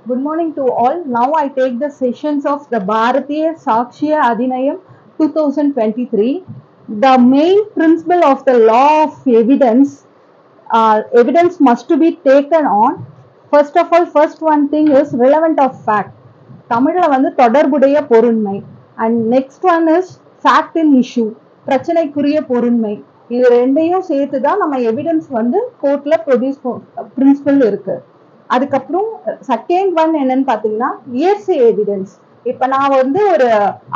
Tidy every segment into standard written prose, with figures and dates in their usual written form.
Good morning to all. Now I take the sessions of the Bharatiya Sakshya Adhinayam 2023. The main principle of the law of evidence must be taken on. First of all, first one thing is relevant of fact. தமிழ்ல வந்து தொடர்புடைய பொருண்மை. And next one is fact in issue. பிரச்சனைக்குரிய பொருண்மை. இது ரெண்டையும் சேர்த்து தான் நம்ம எவிடன்ஸ் வந்து கோர்ட்ல ப்ரொடியூஸ் பிரின்சிபல் இருக்கு. அதுக்கப்புறம் செகண்ட் ஒன் என்னன்னு பாத்தீங்கன்னா இயர்ஸி எவிடன்ஸ். இப்ப நான் வந்து ஒரு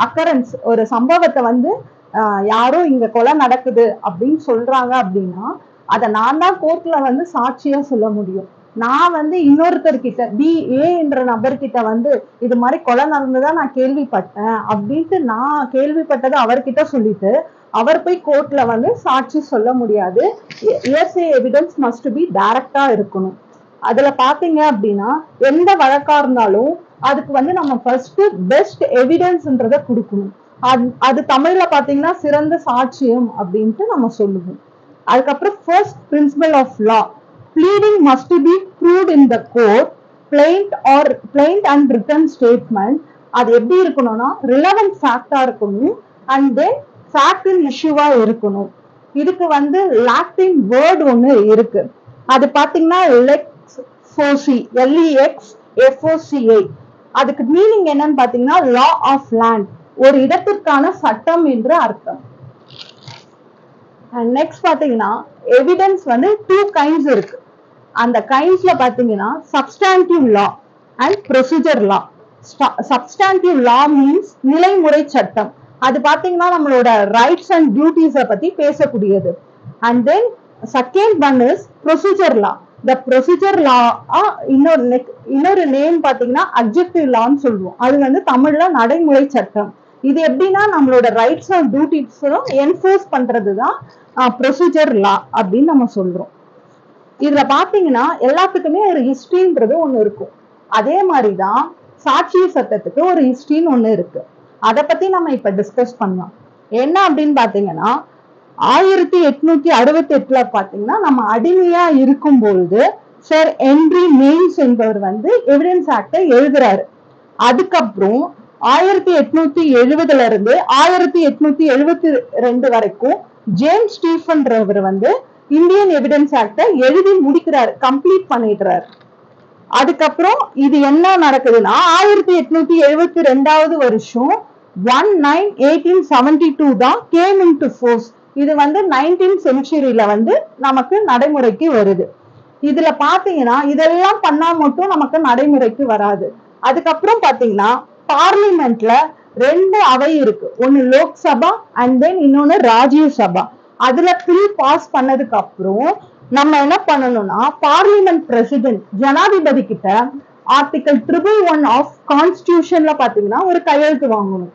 அக்கரன்ஸ் ஒரு சம்பவத்தை வந்து யாரோ இங்க கொலை நடக்குது அப்படின்னு சொல்றாங்க அப்படின்னா அதை நான் தான் கோர்ட்ல வந்து சாட்சியா சொல்ல முடியும். நான் வந்து இன்னொருத்தர்கிட்ட ஏ என்ற நபர்கிட்ட வந்து இது மாதிரி கொலை நடந்ததா நான் கேள்விப்பட்டேன் அப்படின்ட்டு நான் கேள்விப்பட்டதை அவர்கிட்ட சொல்லிட்டு அவர் போய் கோர்ட்ல வந்து சாட்சி சொல்ல முடியாது. இயர்ஸி எவிடன்ஸ் மஸ்ட் பி டைரக்டா இருக்கணும். அதுல பாத்தீங்க அப்படின்னா எந்த வழக்கா இருந்தாலும் அதுக்கு வந்து நம்ம ஃபர்ஸ்ட் பெஸ்ட் எவிடன்ஸ்ன்றத கொடுக்கணும். அது தமிழ்ல பாத்தீங்கன்னா சிறந்த சாட்சியம் அப்படின்ட்டு நம்ம சொல்லுவோம். அதுக்கப்புறம் first principle of law, pleading must be proved in the court, plain and written statement. அது எப்படி இருக்கணும்னா ரிலவென்ட் ஃபேக்டா இருக்கணும் அண்ட் தென் ஃபேக்ட் இன் இஷ்யூவா இருக்கணும். இதுக்கு வந்து லாட்டின் வேர்ட் ஒண்ணு இருக்கு. அது பாத்தீங்கன்னா LEXFOCI. அதுக்கு மீனிங் என்னன்னு பாத்தீங்கன்னா லா ஆஃப் லேண்ட், ஒரு இடத்திற்கான சட்டம் என்று அர்த்தம். அண்ட் நெக்ஸ்ட் பாத்தீங்கன்னா எவிடன்ஸ் வந்து டூ கைண்ட்ஸ் இருக்கு. அந்த கைண்ட்ஸ்ல பாத்தீங்கன்னா substantive law and procedure law. Substantive law means நிலைமுறை சட்டம். அது பாத்தீங்கன்னா நம்மளோட ரைட்ஸ் அண்ட் டியூட்டிஸை பத்தி பேசக்கூடியது. And then second one is procedure law. The procedure law இன்னொரு நேம் பாத்தீங்கன்னா அப்ஜெக்டிவ் லான்னு சொல்லுவோம். அது வந்து தமிழ்ல நடைமுறை சட்டம். இது எப்படின்னா நம்மளோட ரைட்ஸ் அண்ட் டியூட்டிஸும் என்ஃபோர்ஸ் பண்றதுதான் ப்ரொசீஜர் லா அப்படின்னு நம்ம சொல்றோம். இதுல பாத்தீங்கன்னா எல்லாத்துக்குமே ஒரு ஹிஸ்டரின்றது ஒண்ணு இருக்கும். அதே மாதிரிதான் சாட்சிய சட்டத்துக்கு ஒரு ஹிஸ்டரின்னு ஒண்ணு இருக்கு. அதை பத்தி நம்ம இப்ப டிஸ்கஸ் பண்ணலாம். என்ன அப்படின்னு பாத்தீங்கன்னா 1868 பாத்தீங்கன்னா நம்ம அடிமையா இருக்கும் பொழுது சர் ஹென்றி மெயின்ஸ் என்பவர் வந்து எவிடன்ஸ் ஆக்டை எழுதுறாரு. அதுக்கப்புறம் 1870 இருந்து 1872 வரைக்கும் ஜேம்ஸ் ஸ்டீஃபன்றவர் வந்து இந்தியன் எவிடன்ஸ் ஆக்டை எழுதி முடிக்கிறாரு, கம்ப்ளீட் பண்ணிடுறாரு. அதுக்கப்புறம் இது என்ன நடக்குதுன்னா 1872 வருஷம் 1872 தான் கேம் இன்டு ஃபோர்ஸ். இது வந்து 19th செஞ்சுரியில வந்து நமக்கு நடைமுறைக்கு வருது. இதுல பாத்தீங்கன்னா இதெல்லாம் பண்ணா மட்டும் நமக்கு நடைமுறைக்கு வராது. அதுக்கப்புறம் பாத்தீங்கன்னா பார்லிமெண்ட்ல ரெண்டு அவை இருக்கு. ஒன்னு லோக்சபா அண்ட் தென் இன்னொன்னு ராஜ்யசபா. அதுல பில் பாஸ் பண்ணதுக்கு அப்புறம் நம்ம என்ன பண்ணணும்னா பார்லிமெண்ட் பிரசிடென்ட் ஜனாதிபதி கிட்ட ஆர்டிகல் 111 ஆஃப் கான்ஸ்டிடியூஷன்ல பாத்தீங்கன்னா ஒரு கையெழுத்து வாங்கணும்.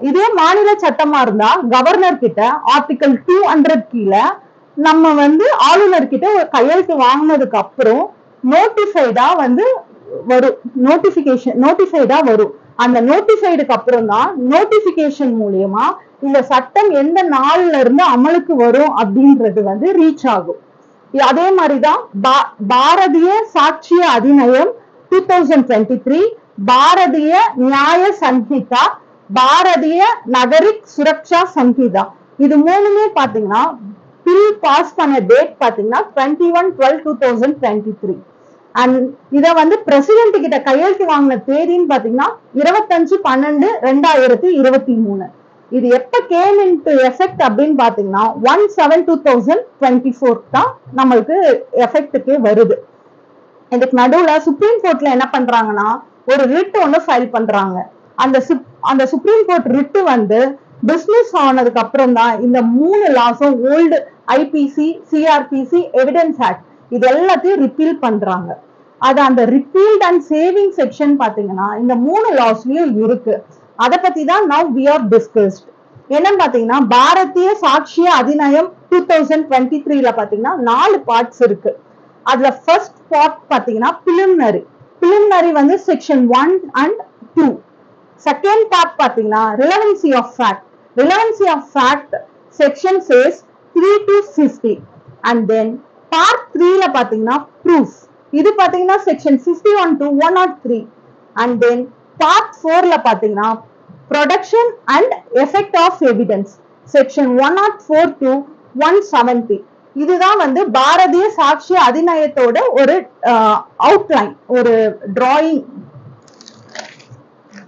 இதே மாநில சட்டமா இருந்தா கவர்னர் கிட்ட ஆர்டிகல் 200 கீழே நம்ம வந்து ஆளுநர் கிட்ட ஒரு கையெழுத்து வாங்கினதுக்கு அப்புறம் நோட்டிஃபைடா வந்து வரும், நோட்டிஃபைடா வரும். அந்த நோட்டிஃபைடுக்கு அப்புறம் தான் நோட்டிபிகேஷன் மூலியமா இந்த சட்டம் எந்த நாள்ல இருந்து அமலுக்கு வரும் அப்படின்றது வந்து ரீச் ஆகும். அதே மாதிரிதான் பாரதிய சாட்சிய அதிநயம் 2023, பாரதிய நியாய சம்ஹிதா, பாரதிய நகரிக் சுரக்ஷா சம்ஹிதா. இது மூணுமே பாத்தீங்கன்னா பில் பாஸ் பண்ண டேட் பாத்தீங்கன்னா 21/12/2023. அண்ட் இத வந்து பிரசிடென்ட் கிட்ட கையெழுத்து வாங்கின தேதின்னு பாத்தீங்கன்னா 25/12/2023. இது எப்ப கேம் இன்டு எஃபெக்ட் அப்படின்னு பாத்தீங்கன்னா 1/7/2024 தான் நம்மளுக்கு எஃபெக்டுக்கு வருது. இதுக்கு நடுவுல சுப்ரீம் கோர்ட்ல என்ன பண்றாங்கன்னா ஒரு ரிட் ஒண்ணு ஃபைல் பண்றாங்க. அந்த சுப்ரீம் கோர்ட் ரிட் வந்து டிஸ்மிஸ் ஆனதுக்கு அப்புறம் தான் இந்த மூணு லாஸும் old IPC, CrPC, evidence act இது எல்லாத்தையும் ரிப்பீல் பண்றாங்க. அது அந்த ரிப்பீல்ட் அண்ட் சேவிங் செக்ஷன் பாத்தீங்கன்னா இந்த மூணு லாஸ்லயும் இருக்கு. அதை பத்தி தான் நவ் வி ஆர் டிஸ்கஸ்ட். என்னன்னு பாத்தீங்கன்னா பாரதிய சாட்சிய அதிநயம் 2023ல பாத்தீங்கன்னா 4 பார்ட்ஸ் இருக்கு. அதுல ஃபர்ஸ்ட் பார்ட் பாத்தீங்கன்னா பிலிமினரி வந்து செக்ஷன் 1 and 2. செகண்ட் பார்ட் பாத்தீங்கன்னா relevancy of fact section says 3 to 50. And then part 3ல பாத்தீங்கன்னா ப்ரூஃப் இது பாத்தீங்கன்னா section 51 to 103. And then part 4ல பாத்தீங்கன்னா production and effect of evidence section 104 to 170. இதுதான் வந்து பாரதிய சாட்சி அதிநயத்தோட ஒரு அவுட்லைன், ஒரு டிராயிங்.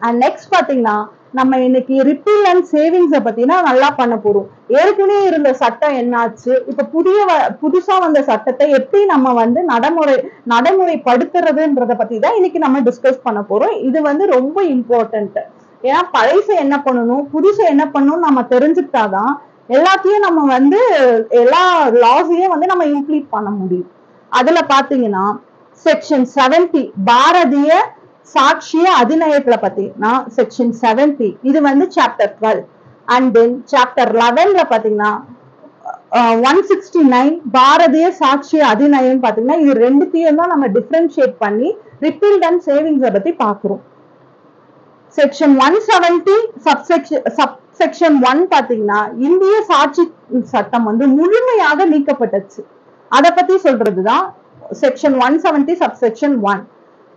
அண்ட் நெக்ஸ்ட் பாத்தீங்கன்னா நம்ம இன்னைக்கு ரிப்பீல் அண்ட் சேவிங்ஸ பத்தினா நல்லா பண்ண போறோம். ஏற்கனவே இருந்த சட்டம் என்னாச்சு, இப்ப புதுசா வந்த சட்டத்தை எப்படி நம்ம வந்து நடைமுறைப்படுத்துறதுன்றத பத்தி தான் இன்னைக்கு நம்ம டிஸ்கஸ் பண்ண போறோம். இது வந்து ரொம்ப இம்பார்ட்டன்ட். ஏன்னா பழைச என்ன பண்ணணும், புதுசை என்ன பண்ணணும் நம்ம தெரிஞ்சுக்கிட்டாதான் எல்லாத்தையும் நம்ம வந்து எல்லா லாஸையும் வந்து நம்ம இம்ப்ளீட் பண்ண முடியும். அதுல பாத்தீங்கன்னா செக்ஷன் 70 பாரதிய சாட்சிய அதிநயத்துல பாத்தீங்கன்னா செக்ஷன் 70 இது வந்து சாப்டர் 12. அண்ட் தென் சாப்டர் 11ல பாத்தீங்கன்னா 169 பாரதிய சாட்சிய அதிநயம் பாத்தீங்கன்னா இது ரெண்டுத்தையும் தான் நம்ம டிஃபரன்ஷியேட் பண்ணி ரிப்பீல்ட் அண்ட் சேவிங்ஸை பத்தி பாக்குறோம். செக்ஷன் 170 சப்செக்ஷன் 1 பாத்தீங்கன்னா இந்திய சாட்சி சட்டம் வந்து முழுமையாக நீக்கப்பட்டுச்சு. அதை பத்தி சொல்றதுதான் செக்ஷன் 170 சப்செக்ஷன் 1.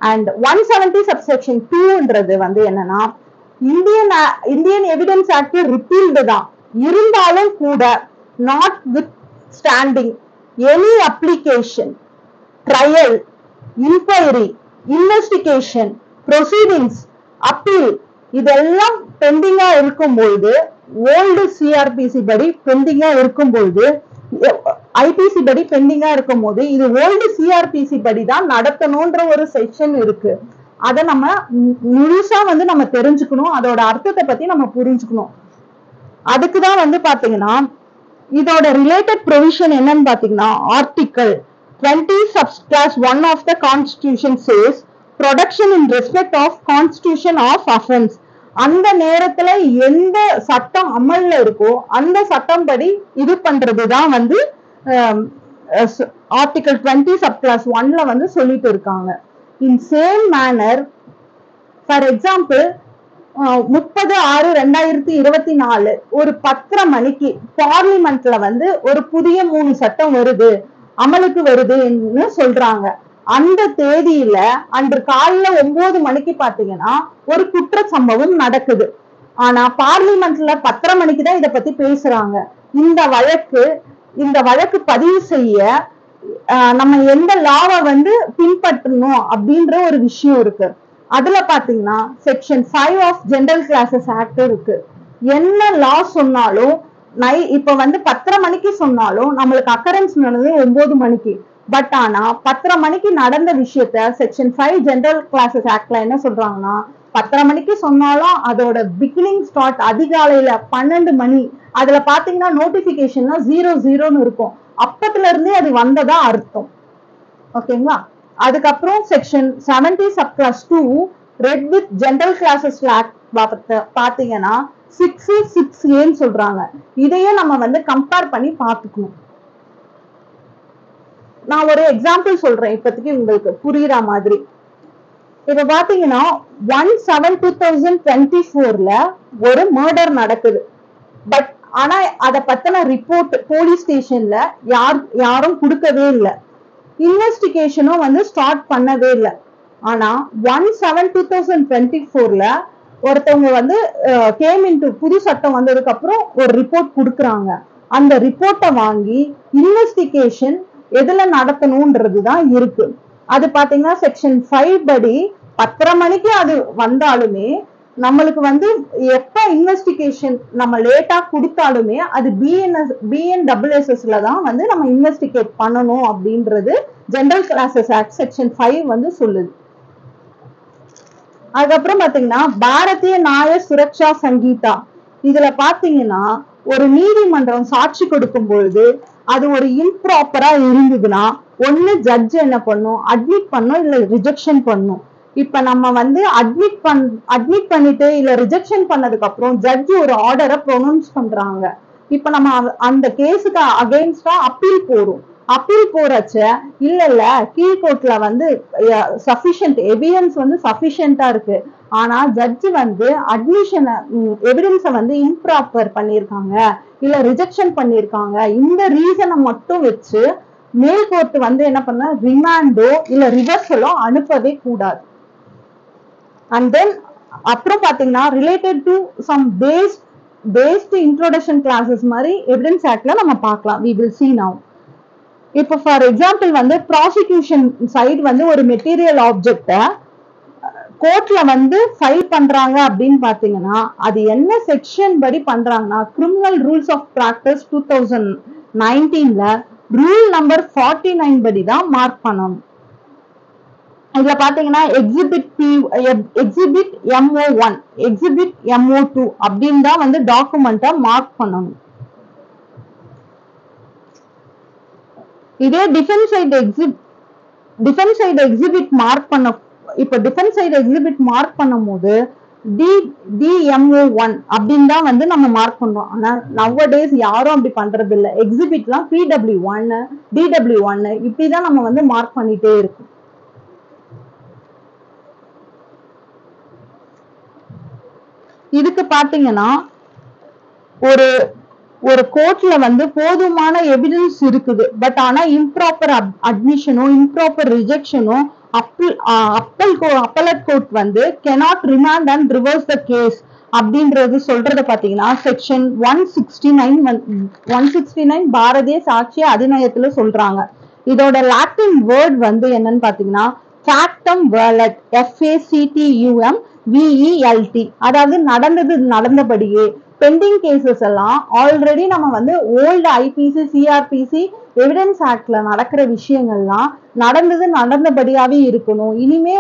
அண்ட் 170 சப்செக்ஷன் 2ன்றது வந்து என்னன்னா இந்தியன் எவிடன்ஸ் ஆக்ட் ரிப்பீல்டு தான், இருந்தாலும் கூட notwithstanding any application, trial, inquiry, investigation, proceedings, appeal இதெல்லாம் பெண்டிங்கா இருக்கும்போது, ஓல்டு சிஆர்பிசி படி பெண்டிங்கா இருக்கும்போது, ஐபிசி படி பெண்டிங்கா இருக்கும் போது இது ஓல்டு சிஆர்பிசி படி தான் நடத்தணும்ன்ற ஒரு செக்ஷன் இருக்கு. அதை நம்ம முழுசா வந்து நம்ம தெரிஞ்சுக்கணும், அதோட அர்த்தத்தை பத்தி நம்ம புரிஞ்சுக்கணும். அதுக்குதான் வந்து பாத்தீங்கன்னா இதோட ரிலேட்டட் ப்ரொவிஷன் என்னன்னு பாத்தீங்கன்னா article 20 subclass 1 of the constitution says production in respect of constitution of offense. அந்த நேரத்துல எந்த சட்டம் அமல்ல இருக்கோ அந்த சட்டம் படி இது பண்றதுதான் வந்து ஆர்டிகல் 20 subclass 1ல வந்து சொல்லிட்டு இருக்காங்க. In same manor for example 30/6/2024 ஒரு 10:30 மணிக்கு பார்லிமெண்ட்ல வந்து ஒரு புதிய 3 சட்டம் வருது, அமலுக்கு வருதுன்னு சொல்றாங்க. அந்த தேதியில அன்று காலையில 9 மணிக்கு பாத்தீங்கன்னா ஒரு குற்ற சம்பவம் நடக்குது. ஆனா பார்லிமெண்ட்ல 10:30 மணிக்கு தான் இதை பத்தி பேசுறாங்க. இந்த வழக்கு பதிவு செய்ய நம்ம எந்த லாவை வந்து பின்பற்றணும் அப்படின்ற ஒரு விஷயம் இருக்கு. அதுல பாத்தீங்கன்னா section 5 of general clauses act இருக்கு. என்ன லா சொன்னாலும் இப்ப வந்து 10:30 மணிக்கு சொன்னாலும் நம்மளுக்கு அக்கரன்ஸ் நடந்தது 9 மணிக்கு. பட் ஆனா 10:30 மணிக்கு நடந்த விஷயத்த செக்ஷன் 5 ஜெனரல் கிளாஸஸ் ஆக்ட்ல என்ன சொல்றாங்கன்னா 10:30 மணிக்கு சொன்னாலும் அதோட பிகினிங் ஸ்டார்ட் அதிகாலையில 12 மணி. அதுல பாத்தீங்கன்னா நோட்டிபிகேஷன்ல 00ன்னு இருக்கும். அப்பத்துல இருந்தே அது வந்ததா அர்த்தம். ஓகேங்களா? அதுக்கப்புறம் section 70 subclass 2 red with general clauses act பாத்தீங்கன்னா 6(6)A சொல்றாங்க. இதையே நம்ம வந்து கம்பேர் பண்ணி பாத்துக்கணும். நான் ஒரு எக்ஸாம்பிள் சொல்றேன் இப்போதைக்கு உங்களுக்கு புரியுற மாதிரி. இப்ப பாத்தீங்கன்னா 1/7/2024ல ஒரு மர்டர் நடக்குது. பட் ஆனா அத பத்தின ரிப்போர்ட் போலீஸ் ஸ்டேஷன்ல யாரும் கொடுக்கவே இல்லை. இன்வெஸ்டிகேஷனும் வந்து ஸ்டார்ட் பண்ணவே இல்லை. ஆனா 1/7/2024ல ஒருத்தவங்க வந்து கேம் இன்டு புது சட்டம் வந்ததுக்கு அப்புறம் ஒரு ரிப்போர்ட் கொடுக்குறாங்க. அந்த ரிப்போர்ட்டை வாங்கி இன்வெஸ்டிகேஷன் எதுல நடத்தணும்ன்றதுதான் இருக்கு. அது பாத்தீங்கன்னா செக்ஷன் 5 படி 10:30 மணிக்கு அது வந்தாலுமே நம்மளுக்கு வந்து எப்ப இன்வெஸ்டிகேஷன் நம்ம லேட்டா கொடுத்தாலுமே அது BNSSல தான் வந்து நம்ம இன்வெஸ்டிகேட் பண்ணணும் அப்படின்றது ஜெனரல் கிளாஸஸ் ஆக்ட் செக்ஷன் 5 வந்து சொல்லுது. அதுக்கப்புறம் பாத்தீங்கன்னா பாரதிய நியாய சுரக்ஷா சங்கீதா இதுல பாத்தீங்கன்னா ஒரு நீதிமன்றம் சாட்சி கொடுக்கும் பொழுது அது ஒரு இம்ப்ராப்பரா இருந்ததுன்னா ஒண்ணு ஜட்ஜ் என்ன பண்ணும், அட்மிட் பண்ணும், இல்ல ரிஜெக்ஷன் பண்ணும். இப்ப நம்ம வந்து அட்மிட் பண்ணிட்டு இல்ல ரிஜெக்ஷன் பண்ணதுக்கு அப்புறம் ஜட்ஜ் ஒரு ஆர்டரை ப்ரொனவுன்ஸ் பண்றாங்க. இப்ப நம்ம அந்த கேஸுக்கு அகைன்ஸ்டா அப்பீல் போறோம். அப்பீல் போறச்ச இல்ல கீழ்கோர்ட்ல வந்து சஃபிஷியன்ட் எவிடன்ஸ் வந்து சஃபிஷியன்டா இருக்கு, ஆனா ஜட்ஜ் வந்து எவிடன்ஸை வந்து இம்ப்ராப்பர் பண்ணியிருக்காங்க இல்ல ரிஜெக்ஷன் பண்ணியிருக்காங்க, இந்த ரீசனை மட்டும் வச்சு மேல் கோர்ட் வந்து என்ன பண்ண ரிமாண்டோ இல்ல ரிவர்சலோ அனுப்பவே கூடாது. அண்ட் தென் அப்புறம் பாத்தீங்கன்னா related to some past introduction clauses மாதிரி எவிடன்ஸ் ஆக்ட்ல நம்ம பார்க்கலாம். we will see now. இப்போ ஃபார் எக்ஸாம்பிள் வந்து ப்ராசிக்யூஷன் சைடு வந்து ஒரு மெட்டீரியல் ஆப்ஜெக்ட கோர்ட்ல வந்து ஃபைல் பண்றாங்க அப்படின்னு பாத்தீங்கன்னா அது என்ன செக்ஷன் படி பண்றாங்கன்னா கிரிமினல் ரூல்ஸ் ஆஃப் பிராக்டிஸ் 2019ல ரூல் நம்பர் 49 படி தான் மார்க் பண்ணணும். இதுல பாத்தீங்கன்னா எக்ஸிபிட் MO1 எக்ஸிபிட் MO2 அப்படின்னு தான் வந்து டாக்குமெண்ட்டை மார்க் பண்ணணும். இதே டிஃபென்ஸ் சைடு எக்ஸிபிட் மார்க் பண்ண இப்ப டிஃபென்ஸ் சைடு எக்ஸிபிட் மார்க் பண்ணும் போது DMO1 அப்படின்னு தான் வந்து நம்ம மார்க் பண்றோம். ஆனா நவடேஸ் யாரும் அப்படி பண்றது இல்ல. எக்ஸிபிட்லாம் PW1 DW1 இப்படிதான் நம்ம வந்து மார்க் பண்ணிட்டே இருக்கோம். இதுக்கு பாத்தீங்கன்னா ஒரு கோர்ட்ல வந்து போதுமான எவிடன்ஸ் இருக்குது. பட் ஆனா இம்ப்ராப்பர் அட்மிஷனோ இம்ப்ராப்பர் ரிஜெக்ஷனோ அப்பலட் கோர்ட் வந்து cannot remand and reverse the case அப்படின்றது சொல்றத பாத்தீங்கன்னா செக்ஷன் 169 பாரதிய சாட்சிய அதிநயத்துல சொல்றாங்க. இதோட லாட்டின் வேர்ட் வந்து என்னன்னு பாத்தீங்கன்னா factum velut FACTUM VELT, அதாவது நடந்தபடியே. பெண்டிங் கேசஸ் எல்லாம் ஆல்ரெடி நம்ம வந்து ஓல்டு IPC CRPC எவிடன்ஸ் ஆக்ட்ல நடக்கிற விஷயங்கள்லாம் நடந்தபடியாவே இருக்கணும். இனிமே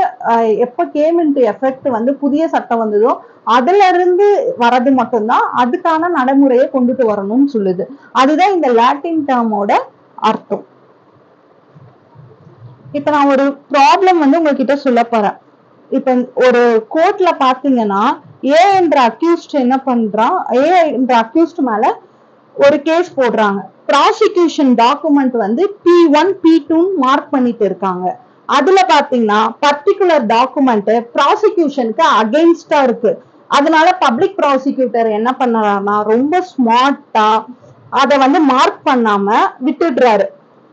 எப்ப கேம் இன்டு எஃபெக்ட் வந்து புதிய சட்டம் வந்ததோ அதுல இருந்து வரது மட்டும்தான் அதுக்கான நடைமுறையை கொண்டுட்டு வரணும்னு சொல்லுது. அதுதான் இந்த லாட்டின் டேர்மோட அர்த்தம். இப்ப நான் ஒரு ப்ராப்ளம் வந்து உங்ககிட்ட சொல்ல போறேன். இப்ப ஒரு கோர்ட்ல பாத்தீங்கன்னா ஏ என்ற அக்யூஸ்ட் என்ன பண்றான், ஏ என்ற அக்யூஸ்ட் மேல ஒரு கேஸ் போடுறாங்க. ப்ராசிக்யூஷன் டாக்குமெண்ட் வந்து P1 P2 மார்க் பண்ணிட்டு இருக்காங்க. அதுல பாத்தீங்கன்னா பர்டிகுலர் டாக்குமெண்ட் ப்ராசிக்யூஷனுக்கு அகைன்ஸ்டா இருக்கு. அதனால பப்ளிக் ப்ராசிக்யூட்டர் என்ன பண்ணறாருன்னா ரொம்ப ஸ்மார்ட்டா அதை வந்து மார்க் பண்ணாம விட்டுடுறாரு.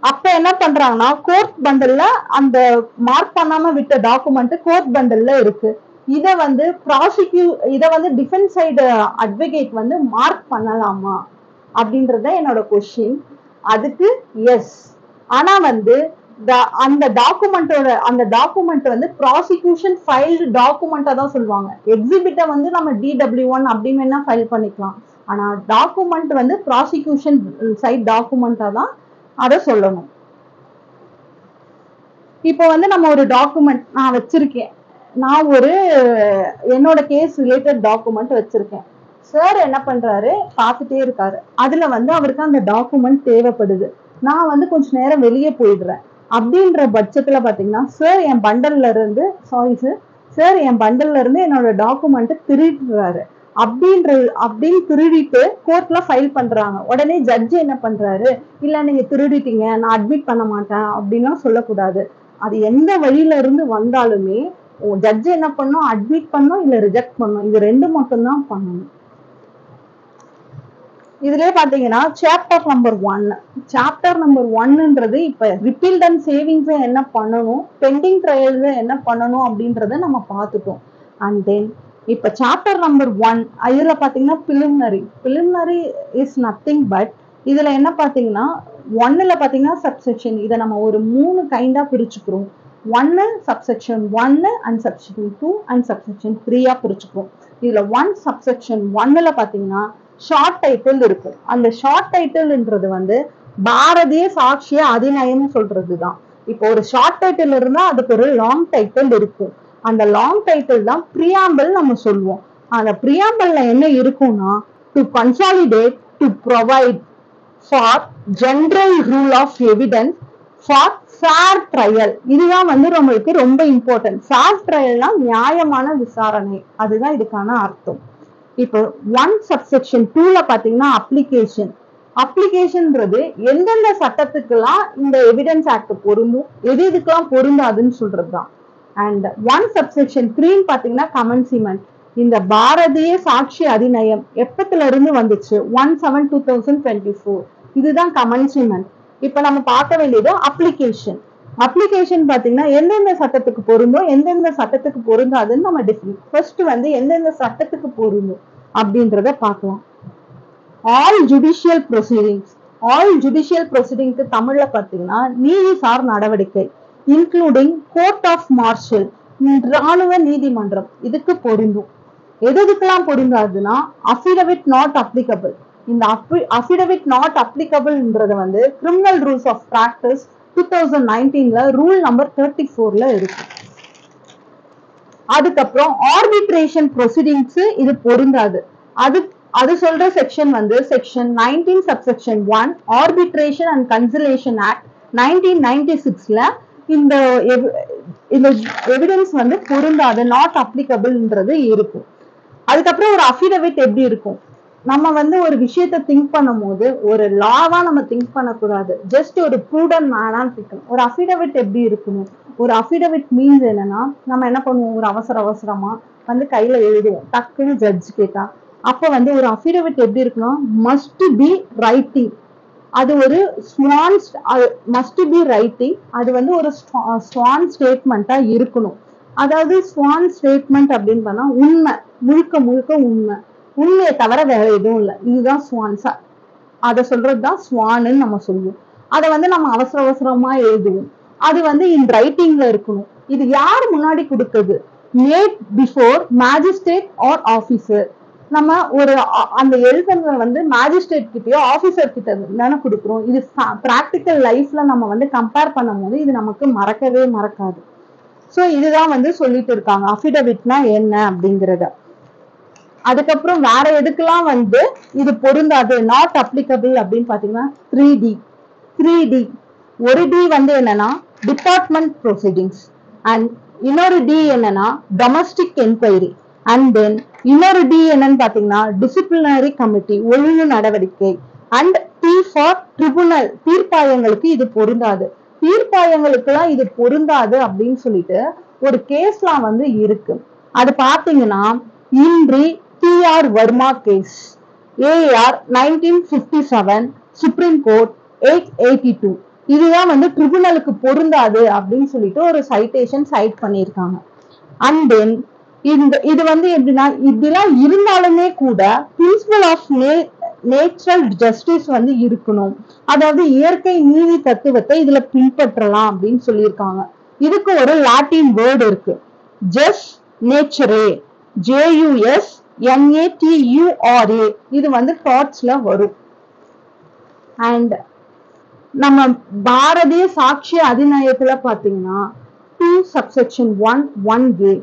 அப்ப என்ன பண்றாங்கன்னா கோர்ட் பண்டல்ல அந்த மார்க் பண்ணாம விட்ட டாக்குமெண்ட் கோர்ட் பண்டல்ல இருக்கு. இத வந்து டிஃபென்ஸ் சைடு அட்வொகேட் வந்து மார்க் பண்ணலாமா அப்படின்றத என்னோட கொஸ்டின். அதுக்கு எஸ். ஆனா வந்து அந்த டாக்குமெண்ட் வந்து ப்ராசிக்யூஷன் ஃபைல்டு டாக்குமெண்டா தான் சொல்லுவாங்க. எக்ஸிபிட்ட வந்து நம்ம DW1 அப்படின்னு என்ன ஃபைல் பண்ணிக்கலாம். ஆனா டாக்குமெண்ட் வந்து ப்ராசிக்யூஷன் சைட் டாக்குமெண்டா தான் அதை சொல்லணும். இப்போ வந்து நம்ம ஒரு டாக்குமெண்ட் நான் வச்சிருக்கேன். நான் என்னோட கேஸ் ரிலேட்டட் டாக்குமெண்ட் வச்சிருக்கேன். சார் என்ன பண்றாரு, பார்த்துட்டே இருக்காரு. அதுல வந்து அவருக்கு அந்த டாக்குமெண்ட் தேவைப்படுது. நான் வந்து கொஞ்ச நேரம் வெளியே போயிடுறேன். அப்படின்ற பட்சத்துல பாத்தீங்கன்னா சார் என் பண்டல்ல இருந்து என்னோட டாக்குமெண்ட் திருடுறாரு அப்படின்னு திருடிட்டு கோர்ட்ல ஃபைல் பண்றாங்க. உடனே ஜட்ஜ் என்ன பண்றாரு, இல்ல நீங்க திருடிட்டீங்க, நான் அட்மிட் பண்ண மாட்டேன் அப்படின்னா சொல்லக்கூடாது. அது எந்த வழியில இருந்து வந்தாலுமே ஜட்ஜ் என்ன பண்ணும், அட்மிட் பண்ணும் இல்ல ரிஜெக்ட் பண்ணும். இது ரெண்டு மட்டும் தான் பண்ணணும். இதுலயே பாத்தீங்கன்னா சாப்டர் நம்பர் 1ன்றது இப்ப ரிப்பீல்ட் அண்ட் சேவிங்ஸ் என்ன பண்ணணும், பெண்டிங் ட்ரையல்ஸ் என்ன பண்ணணும் அப்படின்றத நம்ம பார்த்துட்டோம். அண்ட் தென் இப்ப சாப்டர் நம்பர் 1 இதுல பாத்தீங்கன்னா பிலிமினரி இஸ் நத்திங் பட் இதுல என்ன பாத்தீங்கன்னா 1ல பாத்தீங்கன்னா சப்செக்ஷன். இதை நம்ம ஒரு 3 கைண்டா பிரிச்சுக்கிறோம். 1 subsection 1 and subsection 2 and subsection 3 பிரிச்சுக்கிறோம். இதுல 1 சப்செக்ஷன் 1ல பாத்தீங்கன்னா ஷார்ட் டைட்டில் இருக்கும். அந்த ஷார்ட் டைட்டில்ன்றது வந்து பாரதிய சாட்சிய அதிநயம் சொல்றதுதான். இப்போ ஒரு ஷார்ட் டைட்டில் இருந்தா அதுக்கு ஒரு லாங் டைட்டில் இருக்கும். அந்த லாங் டைட்டில் தான் பிரியாம்பிள் நம்ம சொல்லுவோம். அந்த பிரியாம்பிள்ல என்ன இருக்கும்னா to consolidate, to provide for general rule of evidence for fair trial. இதுதான் வந்து நம்மளுக்கு ரொம்ப இம்பார்ட்டன்ட். ஃபேர் ட்ரையல்னா நியாயமான விசாரணை, அதுதான் இதுக்கான அர்த்தம். இப்போ 1 சப்செக்ஷன் 2ல பாத்தீங்கன்னா அப்ளிகேஷன்ன்றது எந்தெந்த சட்டத்துக்கெல்லாம் இந்த எவிடன்ஸ் ஆக்ட் பொருந்தும், எதுக்கெல்லாம் பொருந்தாதுன்னு சொல்றதுதான். அண்ட் 1 சப்செக்ஷன் 3 பாத்தீங்கன்னா கமென்சிமெண்ட். இந்த பாரதிய சாட்சி அதிநயம் எப்பத்துல இருந்து வந்துச்சு, 1/7/2024. இதுதான் கமென்சிமெண்ட். இப்ப நம்ம பார்க்க வேண்டியது அப்ளிகேஷன். அப்ளிகேஷன் பாத்தீங்கன்னா எந்தெந்த சட்டத்துக்கு பொருந்தும் எந்தெந்த சட்டத்துக்கு பொருந்தாதுன்னு நம்ம ஃபர்ஸ்ட் வந்து எந்தெந்த சட்டத்துக்கு பொருந்தும் அப்படின்றத பார்க்கலாம். All judicial proceedings. All judicial ப்ரொசீடிங்க்கு தமிழ்ல பாத்தீங்கன்னா நீதிசார் நடவடிக்கை, இன்க்ளூடிங் கோர்ட் ஆஃப் மார்ஷல், ராணுவ நீதிமன்றம் இதுக்கு பொருந்தும். எதுக்கெல்லாம் பொருந்தாதுன்னா அஃபிடவிட் நாட் அப்ளிகபிள். இந்த அஃபிடவிட் நாட் அப்ளிகபிள்ன்றது வந்து கிரிமினல் ரூல்ஸ் ஆஃப் பிராக்டிஸ் 2019ல ரூல் நம்பர் 34ல இருக்கு. அதுக்கப்புறம் ஆர்பிட்ரேஷன் ப்ரொசீடிங்ஸ் இது பொருந்தாது. அது சொல்ற செக்ஷன் வந்து section 19 subsection 1 arbitration and conciliation act 1996ல இந்த எவிடன்ஸ் வந்து பொருந்தாது, நாட் அப்ளிகபிள்ன்றது இருக்கும். அதுக்கப்புறம் ஒரு அஃபிடவிட் எப்படி இருக்கும்? நம்ம வந்து ஒரு விஷயத்த திங்க் பண்ணும் போது ஒரு லாவா நம்ம திங்க் பண்ணக்கூடாது, ஜஸ்ட் ஒரு ப்ரூடன்ட் மேனான்னு திங்க். ஒரு அஃபிடவிட் எப்படி இருக்கணும்? ஒரு அஃபிடவிட் மீன்ஸ் என்னன்னா, நம்ம என்ன பண்ணுவோம், ஒரு அவசரமா வந்து கையில எழுதுவோம், டக்குன்னு ஜட்ஜ் கேட்டா. அப்ப வந்து ஒரு அஃபிடவிட் எப்படி இருக்கணும்? Must be writing. அது ஒரு மஸ்ட் பி ரைட்டிங். அது வந்து ஒரு ஸ்வான் ஸ்டேட்மெண்டா இருக்கணும். அதாவது ஸ்வான் ஸ்டேட்மெண்ட் அப்படின்னு பண்ணா உண்மை, முழுக்க உண்மை, உண்மையை தவிர வேற எதுவும் இல்லை. இதுதான் ஸ்வான்ஸ். அதை சொல்றதுதான் ஸ்வான்னு நம்ம சொல்லுவோம். அதை வந்து நம்ம அவசரமா எழுதுவோம். அது வந்து இன் ரைட்டிங்ல இருக்கணும். இது யார் முன்னாடி கொடுக்குது? Mat before magistrate R officer. நம்ம ஒரு அந்த எழுதுறத வந்து மேஜிஸ்ட்ரேட் கிட்டயோ ஆபீசர் கிட்ட தானே கொடுக்குறோம். இது பிராக்டிக்கல் லைஃப்ல நம்ம வந்து கம்பேர் பண்ணும் போது இது நமக்கு மறக்கவே மறக்காது. ஸோ இதுதான் வந்து சொல்லிட்டு இருக்காங்க அஃபிடவிட்னா என்ன அப்படிங்கிறத. அதுக்கப்புறம் வேற எதுக்கெல்லாம் வந்து இது பொருந்தாது, நாட் அப்ளிகபிள் அப்படின்னு பாத்தீங்கன்னா 3D. ஒரு டி வந்து என்னன்னா டிபார்ட்மெண்ட் ப்ரொசீடிங்ஸ், அண்ட் இன்னொரு டி என்னன்னா டொமஸ்டிக் என்கொயரி, அண்ட் தென் இன்னொரு டி என்னன்னு பாத்தீங்கன்னா டிசிப்ளினரி கமிட்டி, ஒழுங்கு நடவடிக்கை, அண்ட் டி ஃபார் ட்ரிபுனல், தீர்ப்பாயங்களுக்கு இது பொருந்தாது. தீர்ப்பாயங்களுக்கெல்லாம் இது பொருந்தாது அப்படின்னு சொல்லிட்டு ஒரு கேஸ்லாம் வந்து இருக்கு. அது பாத்தீங்கன்னா இன்றி TR Varma case, AR 1957, supreme court 882. இதுதான் வந்து ட்ரிபுனலுக்கு பொருந்தாது அப்படின்னு சொல்லிட்டு ஒரு சைட்டேஷன் சைட் பண்ணியிருக்காங்க. அண்ட் தென் இது வந்து எப்படின்னா, இப்படிலாம் இருந்தாலுமே கூட பிரின்சிபல் ஆஃப் நேச்சுரல் ஜஸ்டிஸ் வந்து இருக்கணும். அதாவது இயற்கை நீதி தத்துவத்தை இதுல பின்பற்றலாம் அப்படின்னு சொல்லியிருக்காங்க. இதுக்கு ஒரு லாட்டின் வேர்டு இருக்கு, ஜஸ் நேச்சரே, JUSNATURA. இது வந்து தாட்ஸ்ல வரும். அண்ட் நம்ம பாரதிய சாட்சிய அதிநயத்துல பாத்தீங்கன்னா 2 subsection 1A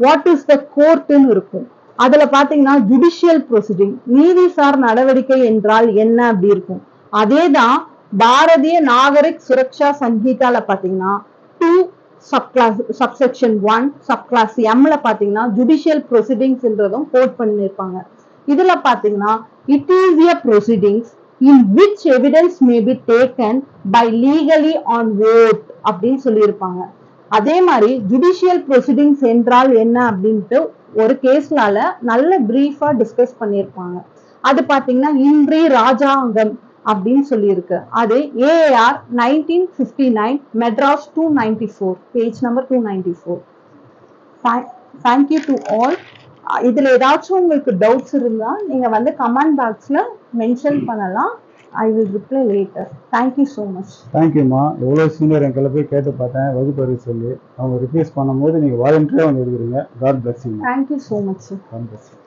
what is the கோர்ட்னு இருக்கும். அதுல பாத்தீங்கன்னா ஜுடிஷியல் ப்ரொசீடிங், நீதிசார் நடவடிக்கை என்றால் என்ன அப்படி இருக்கும். அதேதான் பாரதிய நாகரிக் சுரக்ஷா சங்கீதால பாத்தீங்கன்னா 2 சப்செக்ஷன் 1 சப்கிளாஸ் எம்ல பாத்தீங்கன்னா ஜுடிஷியல் ப்ரொசீடிங்ஸ்ன்றதும் கோட் பண்ணிருப்பாங்க. இதுல பாத்தீங்கன்னா it is a proceedings in which evidence may be taken by legally on oath அப்படின்னு சொல்லியிருப்பாங்க. அதே மாதிரி ஜுடிஷியல் ப்ரொசீடிங்ஸ் என்றால் என்ன அப்படின்ட்டு ஒரு கேஸ்லால நல்ல பிரீஃபா டிஸ்கஸ் பண்ணியிருப்பாங்க. அது பாத்தீங்கன்னா இன்றி ராஜாங்கம் அப்படின்னு சொல்லியிருக்கு. அது AR 1959, Madras 294, page number 294. Thank you to all. இதுல ஏதாச்சும் உங்களுக்கு டவுட்ஸ் இருந்தா நீங்க வந்து கமெண்ட் பாக்ஸ்ல மென்ஷன் பண்ணலாம். I will reply later. Thank you so much. தேங்க்யூம்மா. எவ்வளோ சீனியர் எங்களை போய் கேட்டு பார்த்தேன் வகுப்பறி சொல்லி அவங்க ரிக்வெஸ்ட் பண்ணும்போது நீங்கள் வாலண்டியராக வந்து எடுக்கிறீங்க. God bless you. Thank you so much, sir. God bless you.